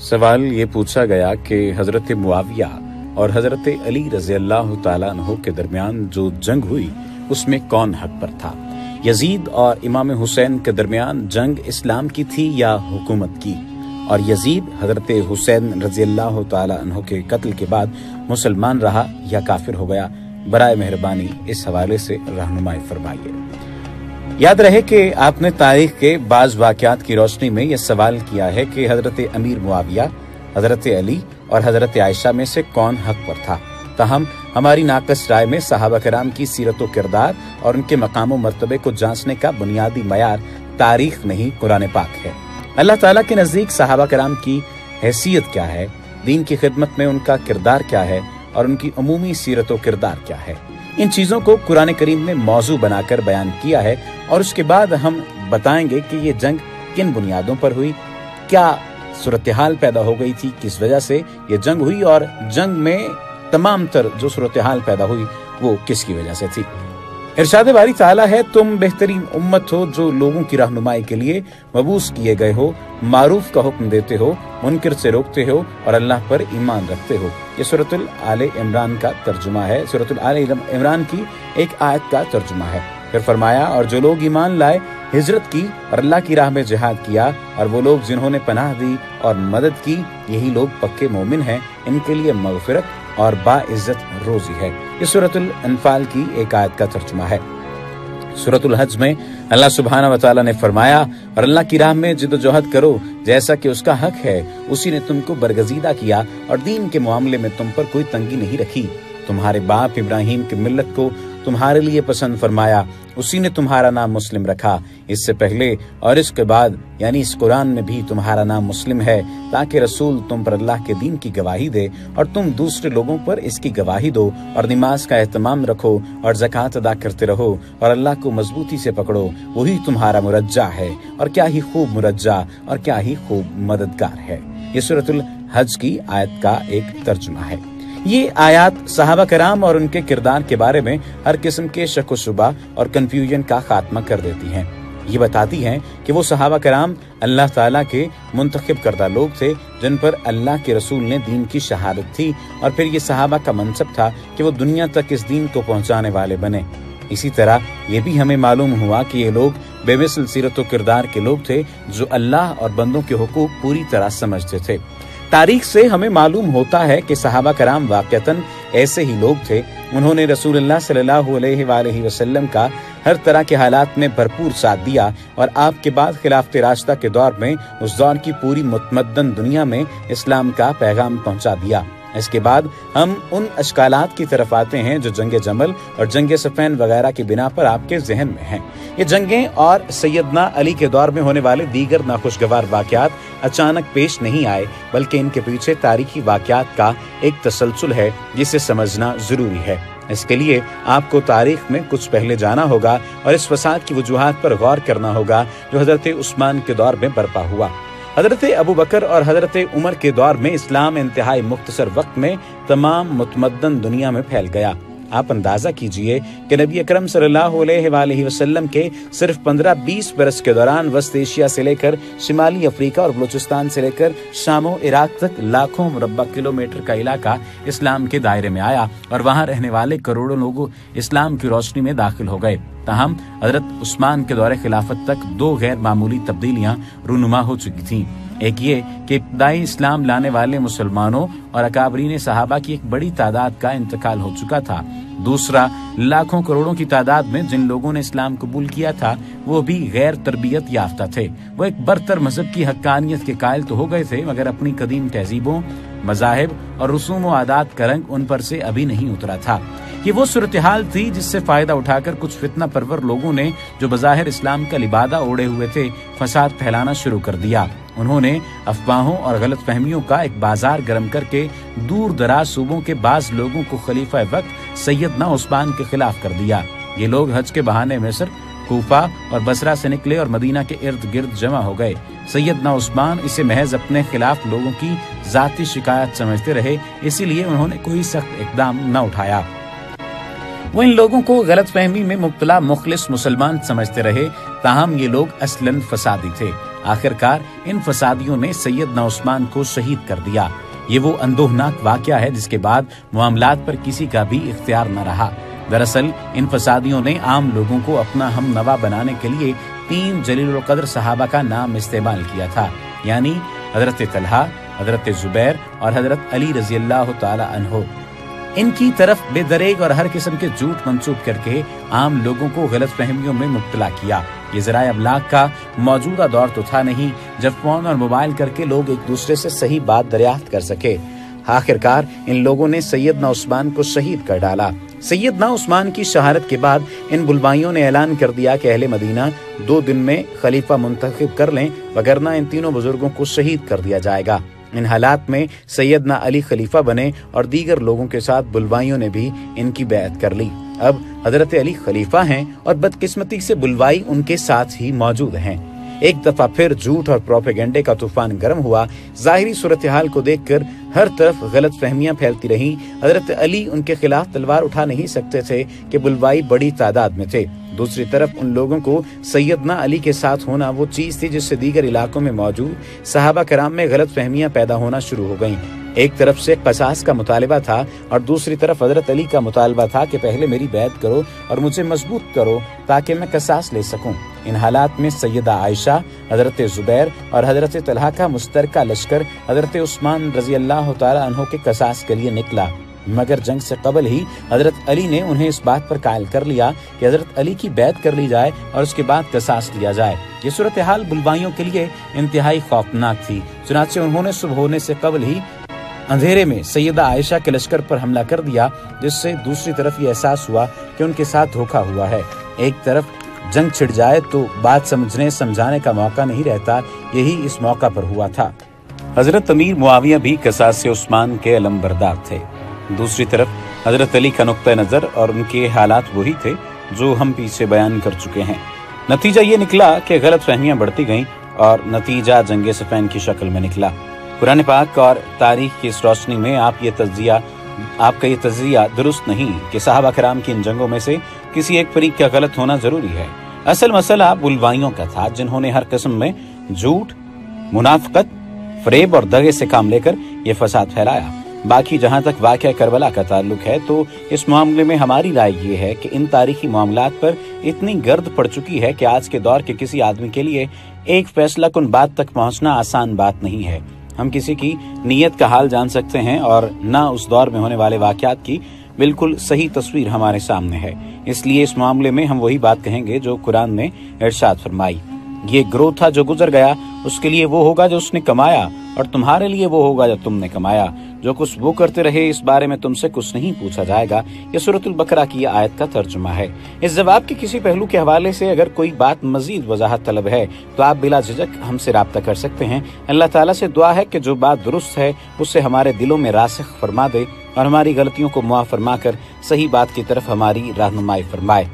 सवाल ये पूछा गया कि हजरत मुआविया और हजरत अली रजी अल्लाह तआला अन्हु के दरमियान जो जंग हुई उसमें कौन हक पर था। यजीद और इमाम हुसैन के दरमियान जंग इस्लाम की थी या हुकूमत की, और यजीद हजरत हुसैन रजी अल्लाह तआला अन्हु के कत्ल के बाद मुसलमान रहा या काफिर हो गया। बराए मेहरबानी इस हवाले से रहनुमाई फरमाइए। याद रहे कि आपने तारीख के बाज वाक़यात की रोशनी में यह सवाल किया है कि हजरत अमीर मुआविया, हजरत अली और हजरत आयशा में से कौन हक पर था। ताहम हमारी नाकस राय में सहाबा कराम की सीरत व किरदार और उनके मकाम व मर्तबे को जांचने का बुनियादी मयार तारीख नहीं कुरान पाक है। अल्लाह ताला के नजदीक सहाबा कराम की हैसियत क्या है, दीन की खिदमत में उनका किरदार क्या है और उनकी अमूमी सीरत व किरदार क्या है, इन चीजों को कुरान करीम ने मौजू बनाकर बयान किया है। और उसके बाद हम बताएंगे कि ये जंग किन बुनियादों पर हुई, क्या सूरत हाल पैदा हो गई थी, किस वजह से ये जंग हुई, और जंग में तमाम तर जो सूरत हाल पैदा हुई वो किसकी वजह से थी। इरशाद बारी ताला है, तुम बेहतरीन उम्मत हो जो लोगों की रहनुमाई के लिए मबूस किए गए हो, मारूफ का हुक्म देते हो, मुनकर से रोकते हो और अल्लाह पर ईमान रखते हो। ये सूरतुल आले इमरान का तर्जुमा है, सूरतुल आले इमरान की एक आयत का तर्जुमा है। फिर फरमाया, और जो लोग ईमान लाए, हिजरत की और अल्लाह की राह में जिहाद किया, और वो लोग जिन्होंने पनाह दी और मदद की, यही लोग पक्के मोमिन हैं, इनके लिए मगफिरत और बाइज्जत रोजी है। ये सूरतुल अनफाल की एक आयत का तर्जुमा है। सूरतुल हज में अल्लाह सुब्हानहू व तआला ने फरमाया, और अल्लाह की राह में जिद्दोजहद करो जैसा कि उसका हक है, उसी ने तुमको बरगजीदा किया और दीन के मामले में तुम पर कोई तंगी नहीं रखी। तुम्हारे बाप इब्राहिम की मिल्लत को तुम्हारे लिए पसंद फरमाया, उसी ने तुम्हारा नाम मुस्लिम रखा। इससे पहले और इसके बाद यानी इस कुरान में भी तुम्हारा नाम मुस्लिम है, ताकि रसूल तुम पर अल्लाह के दीन की गवाही दे और तुम दूसरे लोगों पर इसकी गवाही दो, और नमाज का एहतमाम रखो और ज़कात अदा करते रहो और अल्लाह को मजबूती से पकड़ो, वही तुम्हारा मुरज्जा है, और क्या ही खूब मुरज्जा और क्या ही खूब मददगार है। ये सूरतुल हज की आयत का एक तर्जुमा है। ये आयत सहाबा कराम और उनके किरदार के बारे में हर किस्म के शक व शुबा और कंफ्यूजन का खात्मा कर देती हैं। ये बताती हैं कि वो सहाबा कराम अल्लाह ताला के मुंतखब करदा लोग थे, जिन पर अल्लाह के रसूल ने दीन की शहादत थी, और फिर ये सहाबा का मनसब था कि वो दुनिया तक इस दीन को पहुंचाने वाले बने। इसी तरह ये भी हमें मालूम हुआ कि ये लोग बेमिसल सीरत व किरदार के लोग थे, जो अल्लाह और बंदों के हुकूक पूरी तरह समझते थे। तारीख से हमें मालूम होता है कि सहाबा कराम वाक़तन ऐसे ही लोग थे। उन्होंने रसूलुल्लाह सल्लल्लाहु अलैहि वसल्लम का हर तरह के हालात में भरपूर साथ दिया, और आपके बाद खिलाफत राशिदा के दौर में उस दौर की पूरी मुतमद्दन दुनिया में इस्लाम का पैगाम पहुंचा दिया। इसके बाद हम उन अशकालात की तरफ आते हैं जो जंग जमल और जंग सफैन वगैरह की बिना पर आपके जहन में हैं। ये जंगें और सैयदना अली के दौर में होने वाले दीगर नाखुशगवार वाक़यात अचानक पेश नहीं आए, बल्कि इनके पीछे तारीखी वाक़यात का एक तसलसल है जिसे समझना जरूरी है। इसके लिए आपको तारीख में कुछ पहले जाना होगा और इस फसाद की वजूहात पर गौर करना होगा जो हजरत उस्मान के दौर में बर्पा हुआ। हजरत अबू बकर और हजरत उमर के दौर में इस्लाम इंतहाई मुख्तसर वक्त में तमाम मुतमद्दन दुनिया में फैल गया। आप अंदाजा कीजिए कि नबी अकरम सल्लल्लाहु अलैहि वसल्लम के सिर्फ 15-20 बरस के दौरान वस्त एशिया से लेकर शिमाली अफ्रीका और बलूचिस्तान से लेकर शाम और इराक तक लाखों मुरब्बा किलोमीटर का इलाका इस्लाम के दायरे में आया, और वहां रहने वाले करोड़ों लोग इस्लाम की रोशनी में दाखिल हो गए। ताहम हजरत उस्मान के दौरे खिलाफत तक दो गैर मामूली तब्दीलियां रूनुमा हो चुकी थीं। एक ये कि इब्तदाई इस्लाम लाने वाले मुसलमानों और अकाबरीन सहाबा की एक बड़ी तादाद का इंतकाल हो चुका था। दूसरा, लाखों करोड़ों की तादाद में जिन लोगों ने इस्लाम कबूल किया था वो भी गैर तरबियत याफ्ता थे। वो एक बरतर मजहब की हक्कानियत के कायल तो हो गए थे, मगर अपनी कदीम तहजीबों, मजाहिब और रसूम व आदात का रंग उन पर से अभी नहीं उतरा था। ये वो सूरत हाल थी जिससे फायदा उठाकर कुछ फितना परवर लोगों ने, जो बज़ाहिर इस्लाम का लिबादा ओढ़े हुए थे, फसाद फैलाना शुरू कर दिया। उन्होंने अफवाहों और गलत फहमियों का एक बाजार गर्म करके दूर दराज सूबों के बाज लोगों को खलीफा वक्त सैयदना उस्मान के खिलाफ कर दिया। ये लोग हज के बहाने मिस्र, कूफा और बसरा से निकले और मदीना के इर्द गिर्द जमा हो गए। सैयदना उस्मान इसे महज अपने खिलाफ लोगों की जाती शिकायत समझते रहे, इसीलिए उन्होंने कोई सख्त इकदाम न उठाया। वो इन लोगों को गलत फहमी में मुब्तला मुखलिस मुसलमान समझते रहे, ताहम ये लोग असलन फसादी थे। आखिरकार इन फसादियों ने सैयदना उस्मान को शहीद कर दिया। ये वो अंदोहनाक वाकया है जिसके बाद मामलात पर किसी का भी इख्तियार न रहा। दरअसल इन फसादियों ने आम लोगों को अपना हम नवा बनाने के लिए 3 जलील कदर सहाबा का नाम इस्तेमाल किया था, यानी हजरत तलहा, हजरत जुबैर और हजरत अली रजी अल्लाह तआला अन्हो। इनकी तरफ बेदरेग और हर किस्म के झूठ मंसूब करके आम लोगों को गलत फहमियों में मुब्तला किया। ये ज़राए अबलाग का मौजूदा दौर तो था नहीं जब फोन और मोबाइल करके लोग एक दूसरे से सही बात दरियाफ्त कर सके। आखिरकार इन लोगों ने सैयदना उस्मान को शहीद कर डाला। सैयदना उस्मान की शहादत के बाद इन बुलवाइयों ने ऐलान कर दिया कि अहले मदीना 2 दिन में खलीफा मुंतखब कर लें, वगरना इन तीनों बुजुर्गों को शहीद कर दिया जाएगा। इन हालात में सैयदना अली खलीफा बने और दीगर लोगों के साथ बुलवाइयों ने भी इनकी बैअत कर ली। अब हजरत अली खलीफा हैं और बदकिस्मती से बुलवाई उनके साथ ही मौजूद हैं। एक दफा फिर झूठ और प्रोपेगेंडे का तूफान गर्म हुआ। जाहिरी सूरत हाल को देखकर हर तरफ गलत फहमियां फैलती रहीं। हजरत अली उनके खिलाफ तलवार उठा नहीं सकते थे कि बुलवाई बड़ी तादाद में थे। दूसरी तरफ उन लोगों को सैयदना अली के साथ होना वो चीज थी जिससे दीगर इलाकों में मौजूद सहाबा कराम में गलत फहमियां पैदा होना शुरू हो गईं। एक तरफ से कसास का मुतालबा था और दूसरी तरफ हजरत अली का मुतालबा था कि पहले मेरी बैत करो और मुझे मजबूत करो ताकि मैं कसास ले सकूं। इन हालात में सैयदा आयशा, हजरत जुबैर और हजरत तलहा का मुश्तरका लश्कर हजरत उस्मान रजी अल्लाह तआला अन्हो के कसास के लिए निकला, मगर जंग से कबल ही हजरत अली ने उन्हें इस बात पर कायल कर लिया कि हजरत अली की बैत कर ली जाए और उसके बाद कसास लिया जाए। ये सूरत हाल बुलवाइयों के लिए इंतहाई खौफनाक थी। चुनांचे उन्होंने सुबह होने से कबल ही अंधेरे में सैयदा आयशा के लश्कर पर हमला कर दिया, जिससे दूसरी तरफ ये एहसास हुआ कि उनके साथ धोखा हुआ है। एक तरफ जंग छिड़ जाए तो बात समझने समझाने का मौका नहीं रहता, यही इस मौका पर हुआ था। हजरत अमीर मुआविया भी कसास से उस्मान के अलमबरदार थे। दूसरी तरफ हजरत अली का नुक्ता नजर और उनके हालात वही थे जो हम पीछे बयान कर चुके हैं। नतीजा ये निकला कि गलत फहमियां बढ़ती गईं और नतीजा जंगे सफैन की शक्ल में निकला। कुरान पाक और तारीख की इस रोशनी में आपका ये तज्जिया दुरुस्त नहीं कि सहाबा कराम की इन जंगों में से किसी एक फरीक का गलत होना जरूरी है। असल मसला बुलवाइयों का था, जिन्होंने हर किस्म में झूठ, मुनाफिकत, फरेब और दगे से काम लेकर ये फसाद फैलाया। बाकी जहां तक वाक़या करबला का ताल्लुक है तो इस मामले में हमारी राय ये है कि इन तारीखी मामलात पर इतनी गर्द पड़ चुकी है कि आज के दौर के किसी आदमी के लिए एक फैसला कुन बात तक पहुंचना आसान बात नहीं है। हम किसी की नीयत का हाल जान सकते हैं और न उस दौर में होने वाले वाक़यात की बिल्कुल सही तस्वीर हमारे सामने है। इसलिए इस मामले में हम वही बात कहेंगे जो कुरान ने इरशाद फरमाई। ये ग्रोह था जो गुजर गया, उसके लिए वो होगा जो उसने कमाया और तुम्हारे लिए वो होगा जो तुमने कमाया। जो कुछ वो करते रहे इस बारे में तुमसे कुछ नहीं पूछा जाएगा। ये सूरतुल बकरा की आयत का तर्जुमा है। इस जवाब के किसी पहलू के हवाले से अगर कोई बात मजीद वजाहत तलब है तो आप बिला झिझक हमसे राब्ता कर सकते हैं। अल्लाह ताला से दुआ है कि जो बात दुरुस्त है उसे हमारे दिलों में रासिख फरमा दे और हमारी गलतियों को मुआफ फरमा कर सही बात की तरफ हमारी रहनुमाई फरमाए।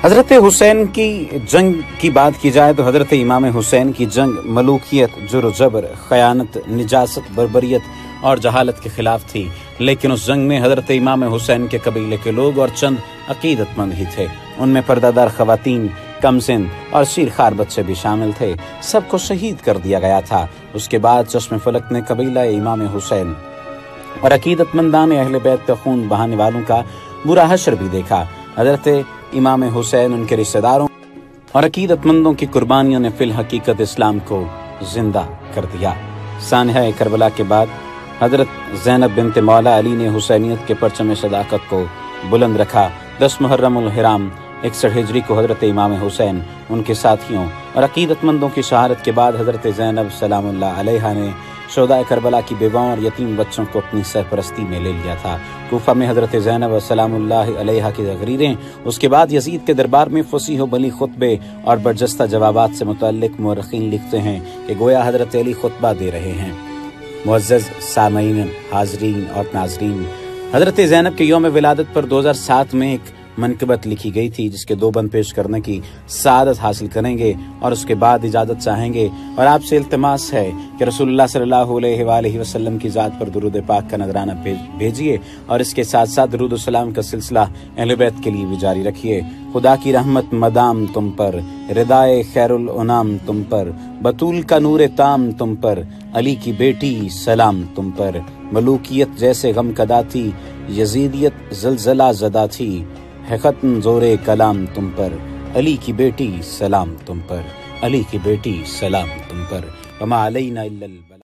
हजरत हुसैन की जंग की बात की जाए तो हजरत इमाम हुसैन की जंग मलूकियत, जुर जबर, खयानत, निजासत, बर्बरियत और जहालत के खिलाफ थी। लेकिन उस जंग में हजरत इमाम हुसैन के कबीले के लोग और चंद अकीदतमंद ही थे। उनमें पर्दादार खवातीन, कमसिन और शीरखार बच्चे भी शामिल थे। सबको शहीद कर दिया गया था। उसके बाद चश्मे फलक ने कबीला इमाम हुसैन और अकीदतमंदान अहले बैत का खून बहाने वालों का बुरा हशर भी देखा। हजरत इमाम हुसैन, उनके रिश्तेदारों और अकीदतमंदों की कुर्बानियों ने फिल हकीकत इस्लाम को जिंदा कर दिया। सानहा करबला के बाद हजरत ज़ैनब बिन्त मौला अली ने हुसैनियत के परचम सदाकत को बुलंद रखा। 10 मुहर्रमुल हिराम 61 हिजरी को हजरत इमाम हुसैन, उनके साथियों और अकीदतमंदों की शहादत के बाद हजरत ज़ैनब सलामुल्लाह अलैहा ने शोदा करबला की बेवाओं और यतीम बच्चों को अपनी सरपरस्ती में ले लिया था। कूफा में हजरत ज़ैनब सलामुल्लाह अलैहा की तकरीरें, उसके बाद यजीद के दरबार में फसीह बली खुतबे और बरजस्ता जवाबात से मुतल्लिक मुअर्रिखीन लिखते हैं कि गोया हजरत अली खुतबा दे रहे हैं। मुअज़्ज़ज़ सामईन, हाज़रीन और नाज़रीन, हजरत ज़ैनब के यौम विलादत पर 2007 में एक منقبت لکھی گئی تھی جس کے 2 بند پیش کرنے کی سعادت حاصل کریں گے اور اس کے بعد اجازت چاہیں گے، اور آپ سے التماس ہے کہ رسول اللہ صلی اللہ علیہ وآلہ وسلم کی ذات پر درود پاک کا نذرانہ بھیجیے اور اس کے ساتھ ساتھ درود و سلام کا سلسلہ اہل بیت کے لیے بھی جاری رکھیے۔ خدا کی رحمت مدام تم پر، ردائے خیر الانام تم پر، بطول کا نور تام تم پر، علی کی بیٹی سلام تم پر، ملوکیت جیسے غم کدا تھی، یزیدیت زلزلہ زدہ تھی، ہے ختم زور کلام تم پر، علی کی بیٹی سلام تم پر، علی کی بیٹی سلام تم پر، وما علینا الا البلاغ۔